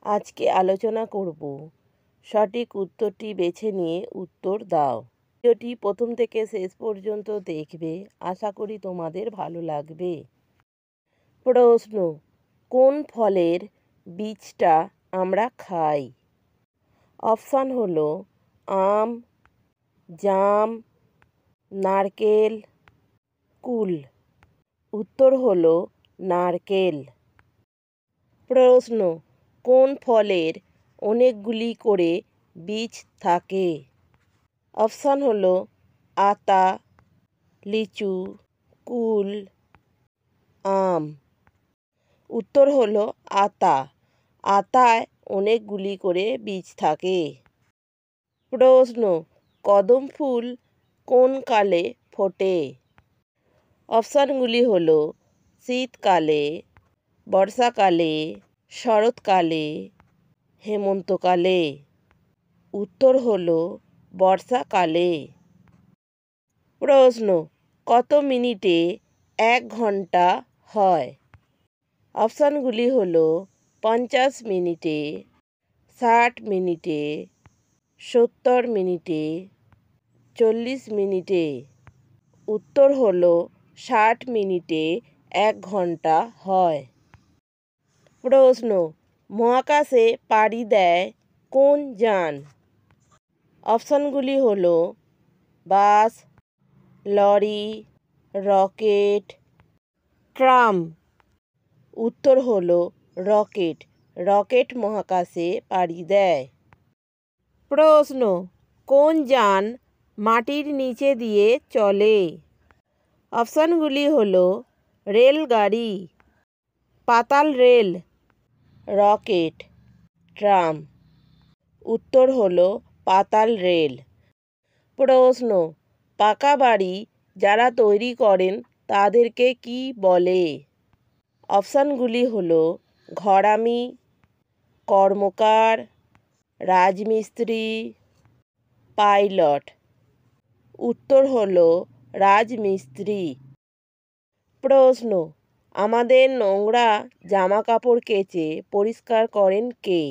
আজকে আলোচনা করব সঠিক উত্তরটি বেছে নিয়ে উত্তর দাও। ভিডিওটি প্রথম থেকে শেষ পর্যন্ত দেখবে, আশা করি তোমাদের ভালো লাগবে। প্রশ্ন: কোন ফলের বীজটা আমরা খাই? অপশান হলো আম, জাম, নারকেল, কুল। উত্তর হলো নারকেল। প্রশ্ন: কোন ফলের অনেকগুলি করে বীজ থাকে? অপশান হলো আতা, লিচু, কুল, আম। উত্তর হলো আতা। আতায় অনেকগুলি করে বীজ থাকে। প্রশ্ন: কদম ফুল কোন কালে ফোটে? অপশানগুলি হলো শীতকালে, বর্ষাকালে, শরৎকালে, হেমন্তকালে। উত্তর হলো বর্ষাকালে। প্রশ্ন: কত মিনিটে 1 ঘন্টা হয়? অপশানগুলি হলো 50 মিনিটে, 60 মিনিটে, 70 মিনিটে, 40 মিনিটে। উত্তর হলো 60 মিনিটে 1 ঘন্টা হয়। প্রশ্ন: মহাকাশে পাড়ি দেয় কোন যান? অপশানগুলি হলো বাস, লরি, রকেট, ট্রাম। উত্তর হলো রকেট। রকেট মহাকাশে পাড়ি দেয়। প্রশ্ন: কোন যান মাটির নিচে দিয়ে চলে? অপশানগুলি হলো রেলগাড়ি, পাতাল রেল, রকেট, ট্রাম। উত্তর হলো পাতাল রেল। প্রশ্ন: পাকা বাড়ি যারা তৈরি করেন তাদেরকে কি বলে? অপশানগুলি হলো ঘরামি, কর্মকার, রাজমিস্ত্রি, পাইলট। উত্তর হলো রাজমিস্ত্রি। প্রশ্ন: আমাদের নোংরা জামা কাপড় কেচে পরিষ্কার করেন কে?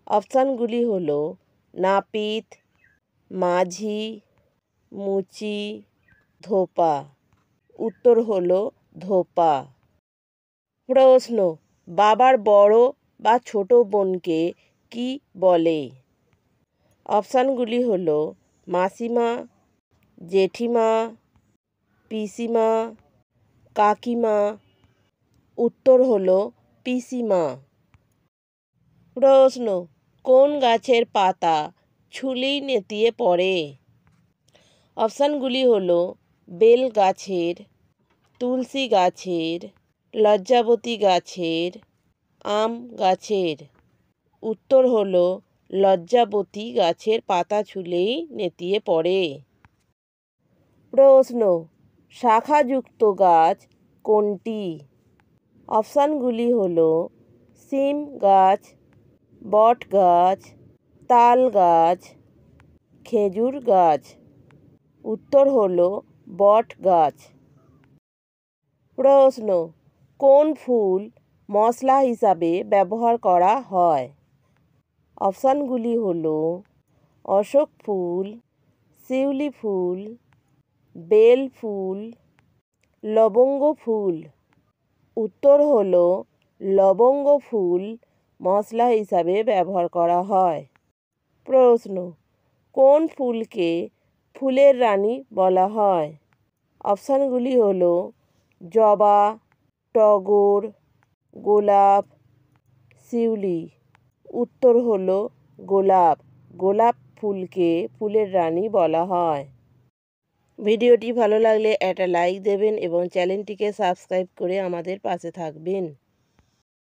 অপশানগুলি হলো নাপিত, মাঝি, মুচি, ধোপা। উত্তর হলো ধোপা। প্রশ্ন: বাবার বড় বা ছোট বোনকে কি বলে? অপশানগুলি হলো মাসিমা, জেঠিমা, পিসিমা, কাকিমা। উত্তর হলো পিসিমা। প্রশ্ন: কোন গাছের পাতা ছুলেই নেতিয়ে পড়ে? অপশানগুলি হলো বেল গাছের, তুলসী গাছের, লজ্জাবতী গাছের, আম গাছের। উত্তর হলো লজ্জাবতী গাছের পাতা ছুলেই নেতিয়ে পড়ে। প্রশ্ন: শাখাযুক্ত গাছ কোনটি? অপশানগুলি হলো শিম গাছ, বট গাছ, তাল গাছ, খেজুর গাছ। উত্তর হলো বট গাছ। প্রশ্ন: কোন ফুল মশলা হিসাবে ব্যবহার করা হয়? অপশানগুলি হলো অশোক ফুল, শিউলি ফুল, বেল ফুল, লবঙ্গ ফুল। উত্তর হলো লবঙ্গ ফুল মশলা হিসাবে ব্যবহার করা হয়। প্রশ্ন: কোন ফুলকে ফুলের রানী বলা হয়? অপশানগুলি হলো জবা, টগর, গোলাপ, শিউলি। উত্তর হলো গোলাপ। গোলাপ ফুলকে ফুলের রানী বলা হয়। ভিডিওটি ভালো লাগলে একটা লাইক দেবেন এবং চ্যানেলটিকে সাবস্ক্রাইব করে আমাদের পাশে থাকবেন।